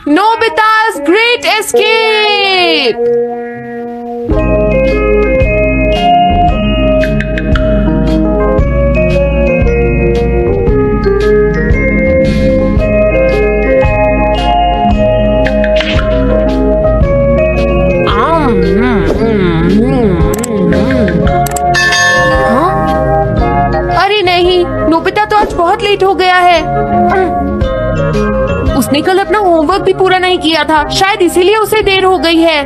Nobita's great escape! अरे नहीं, Nobita तो आज बहुत लेट हो गया है। उसने कल अपना होमवर्क भी पूरा नहीं किया था, शायद इसीलिए उसे देर हो गई है।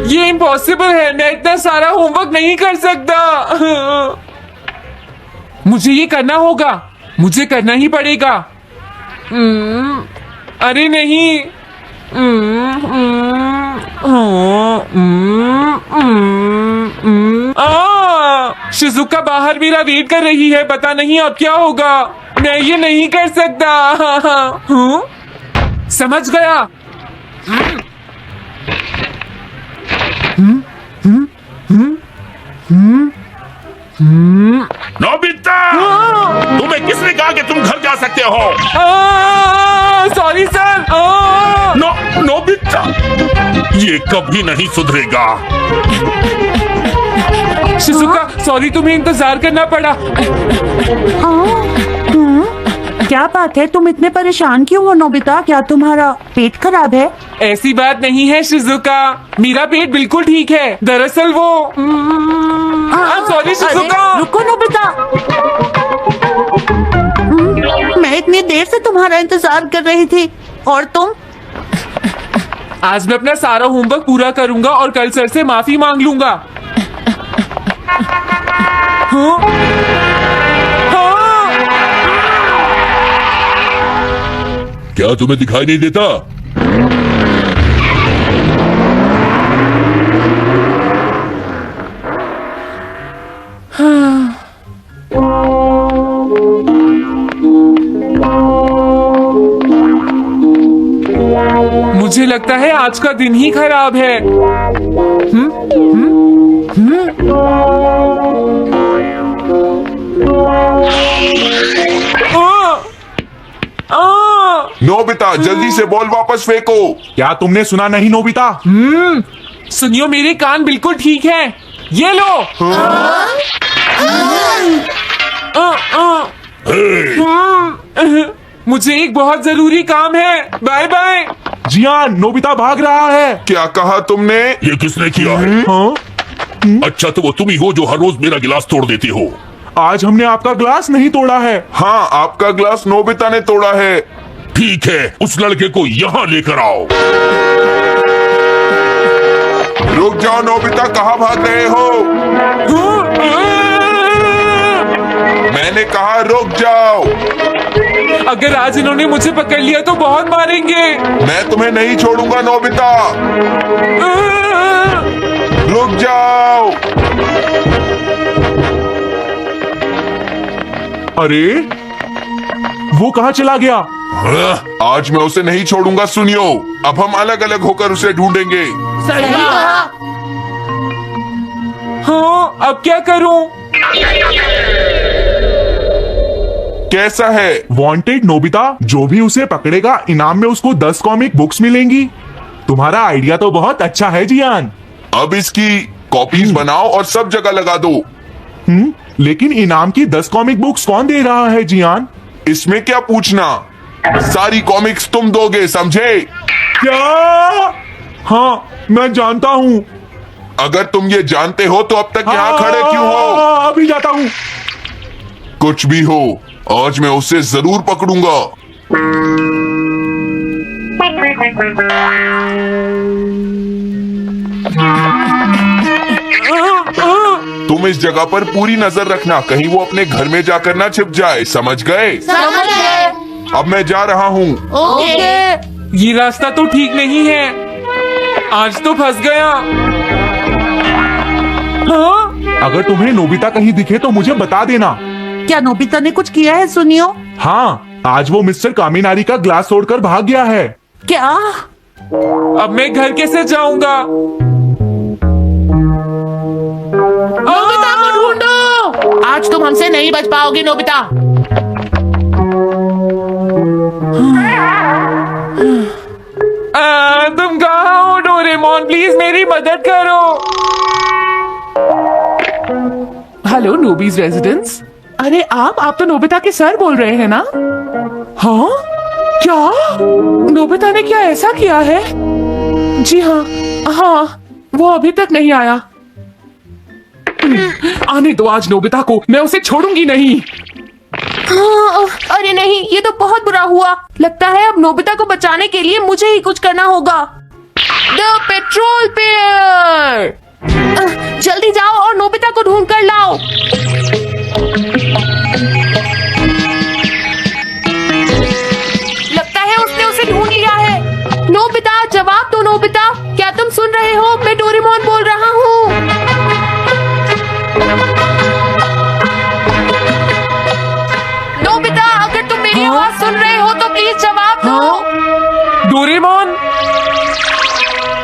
ये इम्पॉसिबल है, मैं इतना सारा होमवर्क नहीं कर सकता। मुझे ये करना होगा, मुझे करना ही पड़ेगा। अरे नहीं। शिजुका बाहर मेरा वेट कर रही है, पता नहीं अब क्या होगा। मैं ये नहीं कर सकता। समझ गया। नोबिता, तुम्हें किसने कहा कि तुम घर जा सकते हो? Sorry sir. नोबिता, ये कभी नहीं सुधरेगा। शिजुका सॉरी, तुम्हें इंतजार करना पड़ा। क्या बात है, तुम इतने परेशान क्यों हो नोबिता? क्या तुम्हारा पेट खराब है? ऐसी बात नहीं है शिजुका, मेरा पेट बिल्कुल ठीक है। दरअसल वो सॉरी शिजुका। रुको नोबिता, मैं इतनी देर से तुम्हारा इंतजार कर रही थी और तुम? आज मैं अपना सारा होमवर्क पूरा करूंगा और कल सर से माफी मांग लूंगा। हाँ? हाँ? क्या तुम्हें दिखाई नहीं देता? मुझे लगता है आज का दिन ही खराब है। नोबिता जल्दी से बॉल वापस फेंको। क्या तुमने सुना नहीं नोबिता? सुनियो, मेरे कान बिल्कुल ठीक है। ये लो। मुझे एक बहुत जरूरी काम है। Bye bye. जियान, नोबिता भाग रहा है। क्या कहा तुमने? ये किसने किया है? हाँ? अच्छा, तो वो तुम ही हो जो हर रोज मेरा गिलास तोड़ देती हो। आज हमने आपका ग्लास नहीं तोड़ा है। हाँ, आपका ग्लास नोबिता ने तोड़ा है। ठीक है, उस लड़के को यहाँ लेकर आओ। रुक जाओ नोबिता, कहाँ भाग रहे हो? मैंने कहा रुक जाओ। अगर आज इन्होंने मुझे पकड़ लिया तो बहुत मारेंगे। मैं तुम्हें नहीं छोड़ूंगा नोबिता, रुक जाओ। अरे वो कहाँ चला गया? आज मैं उसे नहीं छोड़ूंगा। सुनियो, अब हम अलग अलग होकर उसे ढूंढेंगे। हाँ, अब क्या करूं? कैसा है? वांटेड नोबिता, जो भी उसे पकड़ेगा इनाम में उसको 10 कॉमिक बुक्स मिलेंगी। तुम्हारा आइडिया तो बहुत अच्छा है जियान। अब इसकी कॉपीज बनाओ और सब जगह लगा दो। लेकिन इनाम की 10 कॉमिक बुक्स कौन दे रहा है जियान? इसमें क्या पूछना, सारी कॉमिक्स तुम दोगे, समझे? क्या? हाँ, मैं जानता हूँ। अगर तुम ये जानते हो तो अब तक यहाँ खड़े क्यों हो? अभी जाता हूँ। कुछ भी हो, आज मैं उसे जरूर पकड़ूंगा। तुम इस जगह पर पूरी नजर रखना, कहीं वो अपने घर में जाकर ना छिप जाए, समझ गए? समझ गए। अब मैं जा रहा हूँ। ओके। ये रास्ता तो ठीक नहीं है, आज तो फंस गया। हाँ? अगर तुम्हें नोबिता कहीं दिखे तो मुझे बता देना। क्या नोबिता ने कुछ किया है सुनियो? हाँ, आज वो मिस्टर कामिनारी का ग्लास तोड़कर भाग गया है। क्या? अब मैं घर कैसे जाऊंगा? नोबिता को ढूंढो। आज तुम हमसे नहीं बच पाओगे नोबिता। तुम कहाँ हो डोरेमोन? प्लीज मेरी मदद करो। हेलो नोबीज रेजिडेंस। अरे आप तो नोबिता के सर बोल रहे हैं ना? हाँ क्या? नोबिता ने क्या ऐसा किया है? जी हाँ, हाँ वो अभी तक नहीं आया। आने दो आज नोबिता को, मैं उसे छोड़ूंगी नहीं। हाँ, अरे नहीं, ये तो बहुत बुरा हुआ। लगता है अब नोबिता को बचाने के लिए मुझे ही कुछ करना होगा। द पेट्रोल पेयर, जल्दी जाओ और नोबिता को ढूंढ कर लाओ। लगता है उसने उसे ढूंढ लिया है। नोबिता, जवाब दो नोबिता, क्या तुम सुन रहे हो? मैं डोरेमोन बोल रहा हूँ। नोबिता, अगर तुम मेरी आवाज सुन रहे हो तो प्लीज जवाब दो। डोरेमोन?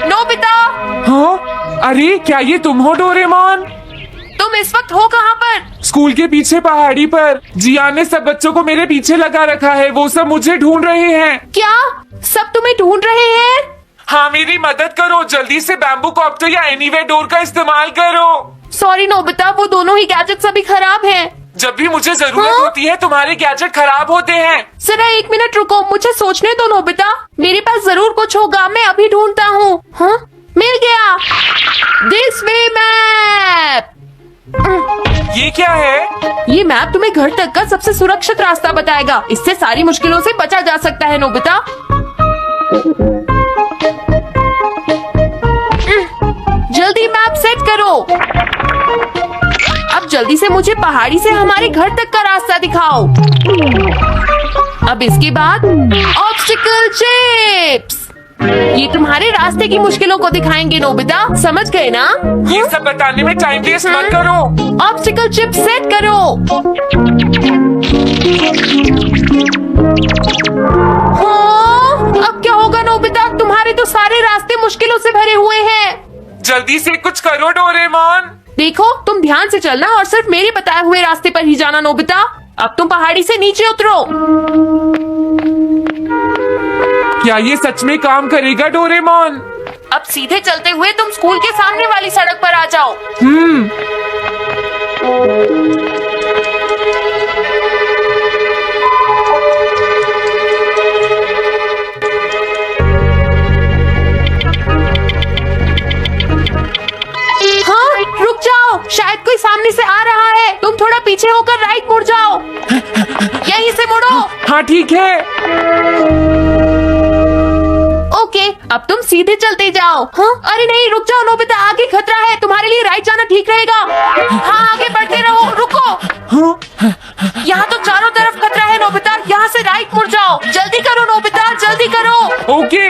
नोबिता, हाँ? अरे क्या ये तुम हो डोरेमोन? तुम इस वक्त हो कहाँ पर? स्कूल के पीछे पहाड़ी पर। जियान ने सब बच्चों को मेरे पीछे लगा रखा है, वो सब मुझे ढूंढ रहे हैं। क्या सब तुम्हें ढूंढ रहे हैं? हाँ मेरी मदद करो, जल्दी से बैम्बू कॉप्टर या एनीवे डोर का इस्तेमाल करो। सॉरी नोबिता, वो दोनों ही गैजेट्स अभी खराब हैं। जब भी मुझे जरूरत हाँ? होती है तुम्हारे गैजेट खराब होते हैं। जरा एक मिनट रुको, मुझे सोचने दो नोबिता। मेरे पास जरूर कुछ होगा, मैं अभी ढूंढता हूँ। हाँ, मिल गया। This way map. ये क्या है? ये मैप तुम्हें घर तक का सबसे सुरक्षित रास्ता बताएगा। इससे सारी मुश्किलों से बचा जा सकता है नोबिता। जल्दी मैप सेट करो। अब जल्दी से मुझे पहाड़ी से हमारे घर तक का रास्ता दिखाओ। अब इसके बाद ऑब्स्टिकल चिप्स, ये तुम्हारे रास्ते की मुश्किलों को दिखाएंगे नोबिता, समझ गए ना? ये सब बताने में टाइम वेस्ट मत करो। ऑब्स्टिकल चिप्स सेट करो। हाँ, अब क्या होगा नोबिता? तुम्हारे तो सारे रास्ते मुश्किलों से भरे हुए हैं। जल्दी से कुछ करो डोरेमोन। देखो, तुम ध्यान से चलना और सिर्फ मेरे बताए हुए रास्ते पर ही जाना नोबिता। अब तुम पहाड़ी से नीचे उतरो। क्या ये सच में काम करेगा डोरेमोन? अब सीधे चलते हुए तुम स्कूल के सामने वाली सड़क पर आ जाओ। हाँ, रुक जाओ, शायद कोई सामने से आ रहा है। तुम थोड़ा पीछे होकर राइट मुड़ जाओ। यहीं से मुड़ो। हाँ ठीक है। ओके, अब तुम सीधे चलते जाओ। हाँ, अरे नहीं, रुक जाओ नोबिता, आगे खतरा है। तुम्हारे लिए राइट जाना ठीक रहेगा। हाँ, आगे बढ़ते रहो। रुको, यहाँ तो चारों तरफ खतरा है नोबिता, यहाँ से राइट मुड़ जाओ। जल्दी करो नोबिता, जल्दी करो। ओके।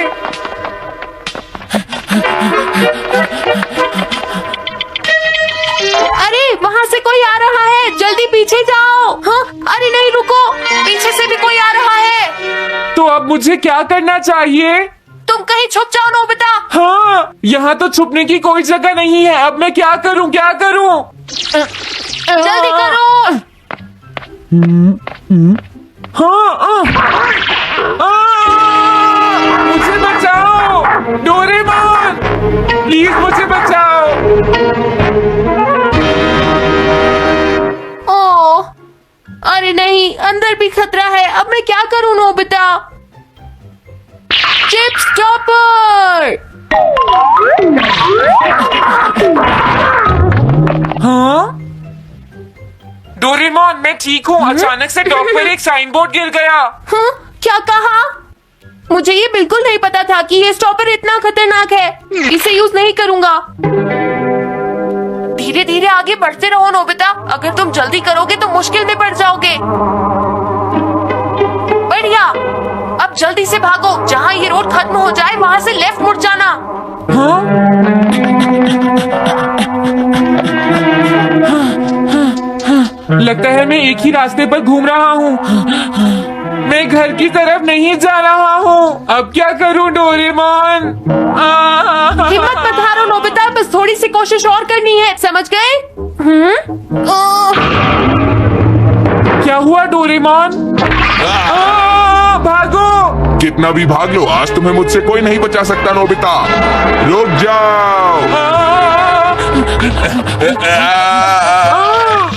अरे वहाँ से कोई आ रहा है, जल्दी पीछे जाओ। हाँ, अरे नहीं, रुको, पीछे से भी कोई आ रहा है। तो अब मुझे क्या करना चाहिए? तुम कहीं छुप जाओ नोबिता। हाँ, यहाँ तो छुपने की कोई जगह नहीं है। अब मैं क्या करूँ, क्या करूँ? जल्दी करो। हाँ, मुझे बचाओ डोरेमोन, प्लीज मुझे बचाओ। ओह, अरे नहीं, अंदर भी खतरा है। अब मैं क्या करूँ नोबिता? Chip stopper. हाँ डोरेमोन, मैं ठीक हूँ। अचानक से डॉक पर एक साइन बोर्ड गिर गया। हाँ, क्या कहा? मुझे ये बिल्कुल नहीं पता था कि ये स्टॉपर इतना खतरनाक है। इसे यूज नहीं करूंगा। धीरे धीरे आगे बढ़ते रहो नोबिता, अगर तुम जल्दी करोगे तो मुश्किल में पड़ जाओगे। बढ़िया, अब जल्दी से भागो। जहाँ ये रोड खत्म हो जाए वहाँ से लेफ्ट मुड़ जाना। लगता है मैं एक ही रास्ते पर घूम रहा हूँ। मैं घर की तरफ नहीं जा रहा हूँ। अब क्या करूँ डोरेमोन? हिम्मत मत हारो नोबिता, बस थोड़ी सी कोशिश और करनी है, समझ गए? क्या हुआ डोरेमोन? भागो! कितना भी भाग लो, आज तुम्हें मुझसे कोई नहीं बचा सकता नोबिता। रुक जाओ।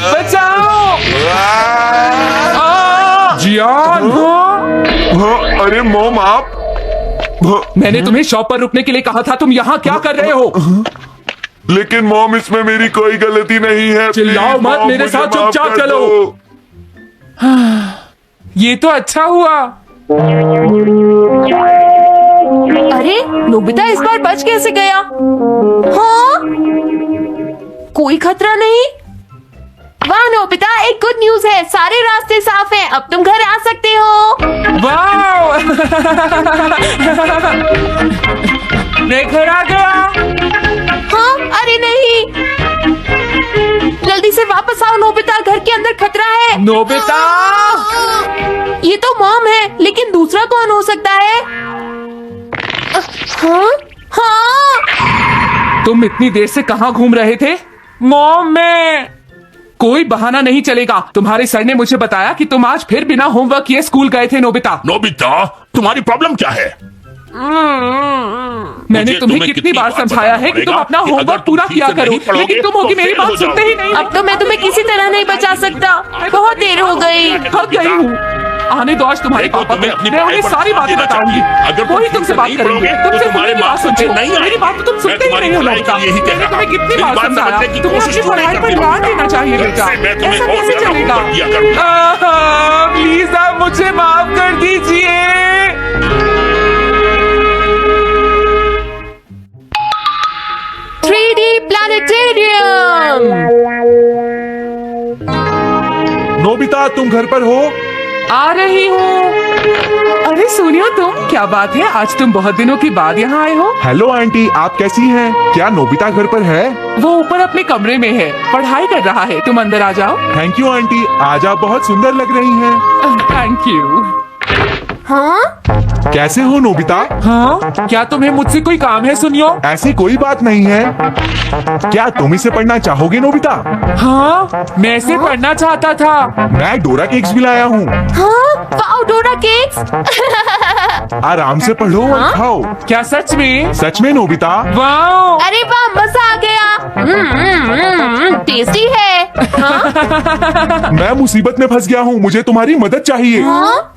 बचाओ! जियान! हाँ, अरे मॉम आप। मैंने तुम्हें शॉप पर रुकने के लिए कहा था, तुम यहाँ क्या कर रहे हो? लेकिन मॉम इसमें मेरी कोई गलती नहीं है। चिल्लाओ प्लीज, मत, मॉम, मेरे मुझे साथ माफ चुपचाप कर चलो। दो। ये तो अच्छा हुआ। अरे नोबिता इस बार बच कैसे गया? हाँ, कोई खतरा नहीं। वाह नोबिता, एक गुड न्यूज है, सारे रास्ते साफ हैं, अब तुम घर आ सकते हो। वाओ! मैं घर आ गया। हाँ, अरे नहीं, जल्दी से वापस आओ नोबिता, घर के अंदर खतरा है। नोबिता! ये तो मॉम है, लेकिन दूसरा कौन हो सकता है? हाँ? हाँ? तुम इतनी देर से कहाँ घूम रहे थे? मॉम मैं कोई बहाना नहीं चलेगा। तुम्हारे सर ने मुझे बताया कि तुम आज फिर बिना होमवर्क किए स्कूल गए थे नोबिता। नोबिता, तुम्हारी प्रॉब्लम क्या है? मैंने मुझे तुम्हें कितनी बार समझाया है कि तुम अपना कि होमवर्क अगर तुम पूरा ठीक किया से करो, नहीं पढ़ोगे, लेकिन तुम होगी तो मेरी फेल हो बात सुनते ही नहीं। अब तो मैं तुम्हें किसी तरह नहीं बचा सकता, बहुत देर हो गई। थक गई हूँ। आने दो आज तुम्हारे देखो, पापा तुम्हें को, अपनी मैं उन्हें पढ़ाई पर सारी ध्यान बातें देना बताऊंगी। चाहिए। अगर तुम वही ठीक तुमसे से बात नहीं करेंगे, पढ़ोगे, तुमसे तो तुम्हारे मेरी बात मार्क्स सुनते अच्छे हो। नहीं आएंगे। मेरी बात तो तुम मैं सुनते ही तुम्हारी नहीं हो भलाई नोबिता। के लिए ही कह मैंने रहा तुम्हें हूँ। कितनी मेरी बार बात समझाया, समझने की तुम्हें कोशिश अपनी तो नहीं पढ़ाई पर करते ध्यान देना चाहिए बेटा। मैं तुम्हें ऐसा बहुत कैसे ज्यादा चलेगा? होमवर्क दिया करूंगा। प्लीज आप मुझे माफ कर दीजिए। 3D planetarium. नोबिता तुम घर पर हो? आ रही हूँ। अरे सुनियो तुम, क्या बात है, आज तुम बहुत दिनों के बाद यहाँ आए हो? हेलो आंटी, आप कैसी हैं? क्या नोबिता घर पर है? वो ऊपर अपने कमरे में है, पढ़ाई कर रहा है। तुम अंदर आ जाओ। थैंक यू आंटी, आज आप बहुत सुंदर लग रही हैं। Thank you. हाँ? कैसे हो नोबिता? हाँ, क्या तुम्हें मुझसे कोई काम है सुनियो? ऐसी कोई बात नहीं है। क्या तुम इसे पढ़ना चाहोगे नोबिता? हाँ, मैं इसे पढ़ना चाहता था। मैं डोरा केक्स भी लाया हूँ। हाँ? वाओ, डोरा केक्स। आराम से पढ़ो और खाओ। क्या सच में? सच में नोबिता? वाओ! अरे वाह, मजा आ गया। टेस्टी है। हाँ? मैं मुसीबत में फंस गया हूँ, मुझे तुम्हारी मदद चाहिए। हाँ?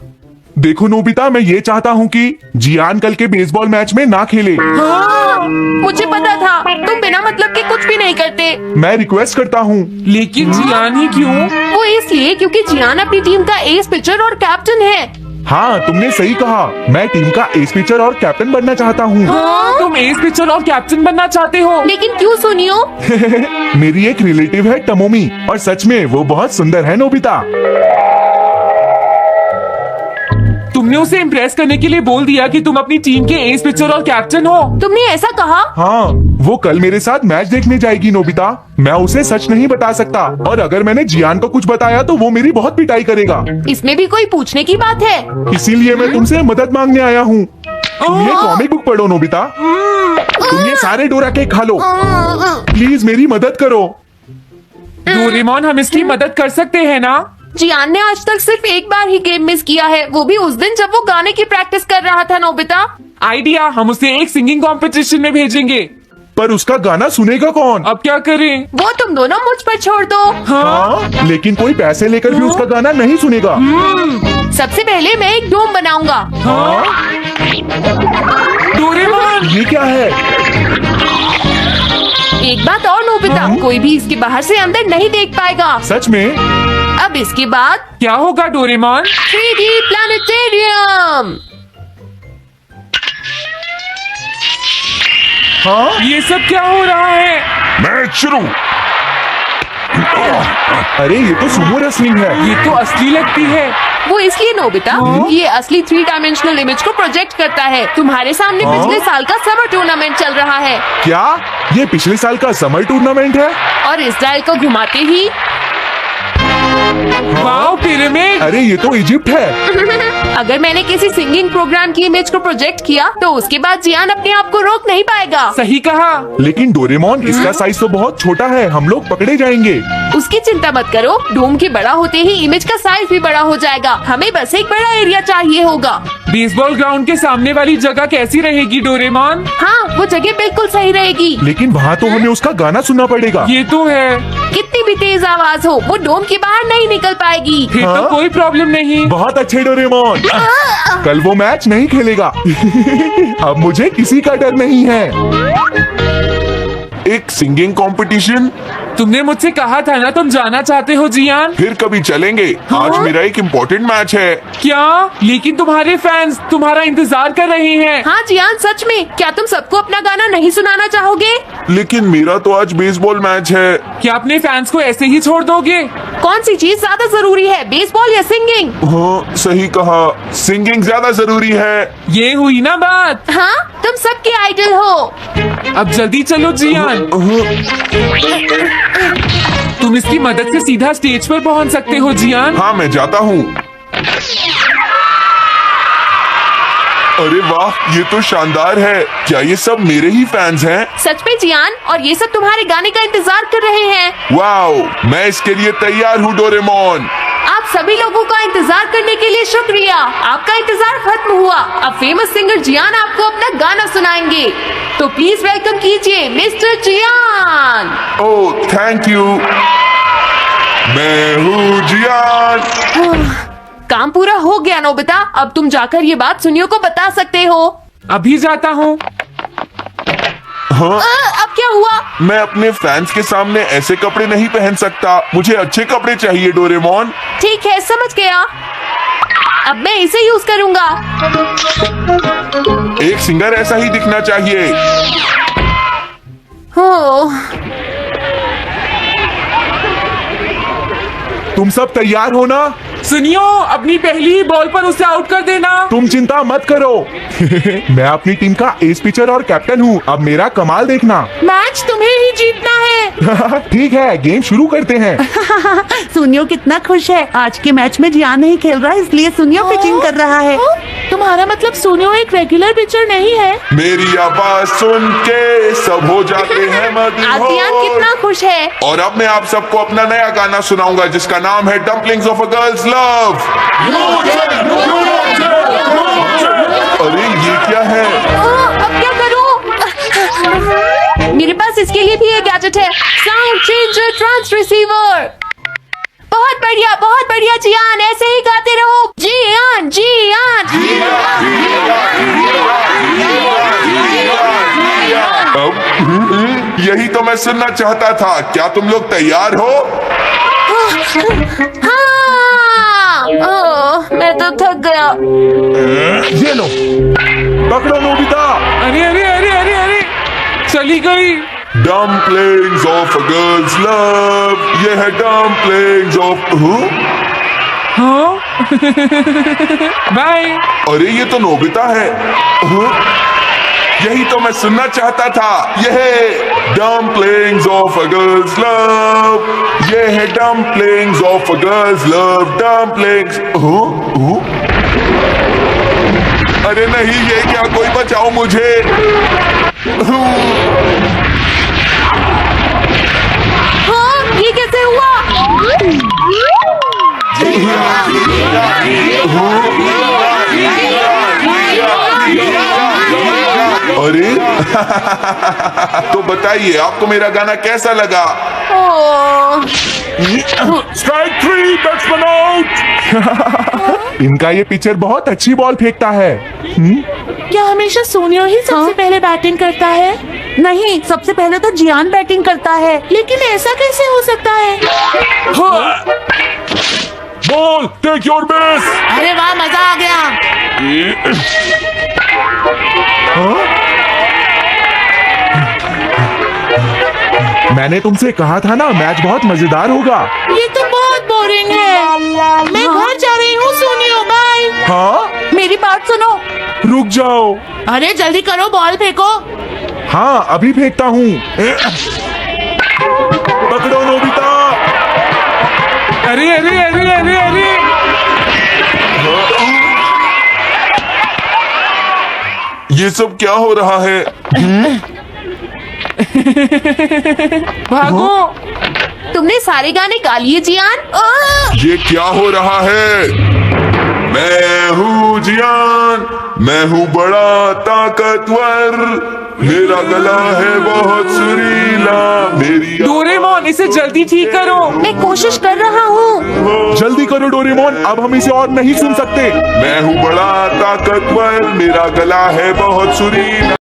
देखो नोबिता, मैं ये चाहता हूँ कि जियान कल के बेसबॉल मैच में ना खेले। हाँ, मुझे पता था, तुम बिना मतलब के कुछ भी नहीं करते। मैं रिक्वेस्ट करता हूँ। लेकिन जियान ही क्यों? वो इसलिए क्योंकि जियान अपनी टीम का एस पिचर और कैप्टन है। हाँ, तुमने सही कहा, मैं टीम का एस पिचर और कैप्टन बनना चाहता हूँ। तुम एस पिचर और कैप्टन बनना चाहते हो? लेकिन क्यों सुनियो? मेरी एक रिलेटिव है टमोमी, और सच में वो बहुत सुंदर है नोबिता। तुमने उसे इम्प्रेस करने के लिए बोल दिया कि तुम अपनी टीम के एस पिचर और कैप्टन हो। तुमने ऐसा कहा? हाँ, वो कल मेरे साथ मैच देखने जाएगी नोबिता। मैं उसे सच नहीं बता सकता, और अगर मैंने जियान को कुछ बताया तो वो मेरी बहुत पिटाई करेगा। इसमें भी कोई पूछने की बात है? इसीलिए मैं तुमसे मदद मांगने आया हूँ। तुम ये कॉमिक बुक पढ़ो नोबिता। तुम ये सारे डोरा केक खा लो। प्लीज मेरी मदद करो। डोरेमोन, हम इसकी मदद कर सकते हैं ना? जियान ने आज तक सिर्फ एक बार ही गेम मिस किया है, वो भी उस दिन जब वो गाने की प्रैक्टिस कर रहा था। नोबिता, आइडिया, हम उसे एक सिंगिंग कंपटीशन में भेजेंगे। पर उसका गाना सुनेगा कौन? अब क्या करें? वो तुम दोनों मुझ पर छोड़ दो। हाँ, लेकिन कोई पैसे लेकर भी उसका गाना नहीं सुनेगा। सबसे पहले मैं एक डोम बनाऊंगा। हाँ? डोरेमोन! ये क्या है? एक बात और नोबिता, कोई भी इसके बाहर से अंदर नहीं देख पाएगा। सच में? अब इसके बाद क्या होगा डोरेमोन? 3D planetarium. हाँ? ये सब क्या हो रहा है? मैच शुरू। अरे ये तो सुमो रेसलिंग है। ये तो असली लगती है। वो इसलिए नोबिता, ये असली 3 डायमेंशनल इमेज को प्रोजेक्ट करता है। तुम्हारे सामने पिछले साल का समर टूर्नामेंट चल रहा है, क्या ये पिछले साल का समर टूर्नामेंट है? और इस डायल को घुमाते ही वाओ पिरामिड। अरे ये तो इजिप्ट है। अगर मैंने किसी सिंगिंग प्रोग्राम की इमेज को प्रोजेक्ट किया तो उसके बाद जियान अपने आप को रोक नहीं पाएगा। सही कहा। लेकिन डोरेमोन इसका साइज तो बहुत छोटा है, हम लोग पकड़े जाएंगे। उसकी चिंता मत करो, डोम के बड़ा होते ही इमेज का साइज भी बड़ा हो जाएगा। हमें बस एक बड़ा एरिया चाहिए होगा। बेसबॉल ग्राउंड के सामने वाली जगह कैसी रहेगी डोरेमोन? हाँ, वो जगह बिल्कुल सही रहेगी। लेकिन वहाँ तो हमें उसका गाना सुनना पड़ेगा। ये तो है। कितनी भी तेज आवाज हो, वो डोम के बाहर नहीं निकल पाएगी। फिर तो हाँ? कोई प्रॉब्लम नहीं। बहुत अच्छे डोरेमोन। कल वो मैच नहीं खेलेगा। अब मुझे किसी का डर नहीं है। एक सिंगिंग कंपटीशन? तुमने मुझसे कहा था ना तुम जाना चाहते हो जियान। फिर कभी चलेंगे। आज मेरा एक इम्पोर्टेंट मैच है। क्या? लेकिन तुम्हारे फैंस तुम्हारा इंतजार कर रहे हैं। हाँ जियान, सच में क्या तुम सबको अपना गाना नहीं सुनाना चाहोगे? लेकिन मेरा तो आज बेसबॉल मैच है। क्या अपने फैंस को ऐसे ही छोड़ दोगे? कौन सी चीज ज्यादा जरूरी है, बेसबॉल या सिंगिंग? हाँ सही कहा, सिंगिंग ज्यादा जरूरी है। ये हुई ना बात। हाँ, तुम सबके आइडल हो। अब जल्दी चलो जियान। तुम इसकी मदद से सीधा स्टेज पर पहुंच सकते हो जियान। हाँ मैं जाता हूँ। अरे वाह, ये तो शानदार है। क्या ये सब मेरे ही फैंस हैं? सच में जियान, और ये सब तुम्हारे गाने का इंतजार कर रहे हैं। वाओ, मैं इसके लिए तैयार हूँ डोरेमोन। आप सभी लोगों का इंतजार करने के लिए शुक्रिया। आपका इंतजार खत्म हुआ। अब फेमस सिंगर जियान आपको अपना गाना सुनाएंगे। तो प्लीज वेलकम कीजिए मिस्टर जियान। Oh thank you. मैं हूँ जियान। काम पूरा हो गया नोबिता, अब तुम जाकर ये बात सुनियो को बता सकते हो। अभी जाता हूँ। हाँ, अब क्या हुआ? मैं अपने फैंस के सामने ऐसे कपड़े नहीं पहन सकता। मुझे अच्छे कपड़े चाहिए डोरेमोन। ठीक है, समझ गया। अब मैं इसे यूज करूंगा। एक सिंगर ऐसा ही दिखना चाहिए। ओह, तुम सब तैयार हो ना? सुनियो, अपनी पहली बॉल पर उसे आउट कर देना। तुम चिंता मत करो। मैं अपनी टीम का एस पिचर और कैप्टन हूँ। अब मेरा कमाल देखना। मैच तुम्हें ही जीतना है। ठीक है, गेम शुरू करते हैं। सुनियो कितना खुश है। आज के मैच में जियान नहीं खेल रहा, इसलिए सुनियो पिचिंग कर रहा है। तुम्हारा मतलब सोनियो एक रेगुलर पिचर नहीं है? मेरी आवाज सुन के सब हो जाते हैं आज जियान मदहोश। कितना खुश है। और अब मैं आप सबको अपना नया गाना सुनाऊंगा जिसका नाम है dumplings of a girls love. अरे ये क्या है? अब क्या करूं? मेरे पास इसके लिए भी एक गैजेट है, साउंड चेंजर ट्रांस रिसीवर। बहुत बढ़िया जियान, ऐसे ही गाते रहो। जियान जियान। अब यही तो मैं सुनना चाहता था। क्या तुम लोग तैयार हो? हाँ। ओह, मैं तो थक गया। ये लो, पकड़ो नोबिता। अरे अरे अरे अरे अरे, चली गई। Dumplings of a girls love. ये है डम्पलिंग्स ऑफ। हाँ। बाय। अरे ये तो नोबिता है। यही तो मैं सुनना चाहता था। यह है dumplings of a girls love. ये है dumplings of a girls love. Dumplings. अरे नहीं, ये क्या? कोई बचाओ मुझे। हाँ, ये कैसे हुआ? अरे तो बताइए, आपको मेरा गाना कैसा लगा? ओह, स्ट्राइक 3, बैट्समैन आउट। इनका ये पिचर बहुत अच्छी बॉल फेंकता है। क्या हमेशा सोनियो ही सबसे पहले बैटिंग करता है? नहीं, सबसे पहले तो जियान बैटिंग करता है। लेकिन ऐसा कैसे हो सकता है? Ball, take your base. अरे वाह, मजा आ गया। मैंने तुमसे कहा था ना, मैच बहुत मजेदार होगा। ये तो बहुत बोरिंग है। मैं घर जा रही हूँ सोनियो, बाय। हाँ, मेरी बात सुनो। रुक जाओ। अरे जल्दी करो, बॉल फेंको। हाँ, अभी फेंकता हूँ। पकड़ो नोबिता। अरे अरे अरे अरे अरे ये सब क्या हो रहा है? भागो। तुमने सारे गाने गा लिए जियान? ये क्या हो रहा है? मैं हूँ जियान, मैं हूँ बड़ा ताकतवर, मेरा गला है बहुत सुरीला, मेरी डोरेमोन इसे जल्दी ठीक करो। मैं कोशिश कर रहा हूँ। जल्दी करो डोरेमोन, अब हम इसे और नहीं सुन सकते। मैं हूँ बड़ा ताकतवर, मेरा गला है बहुत सुरीला।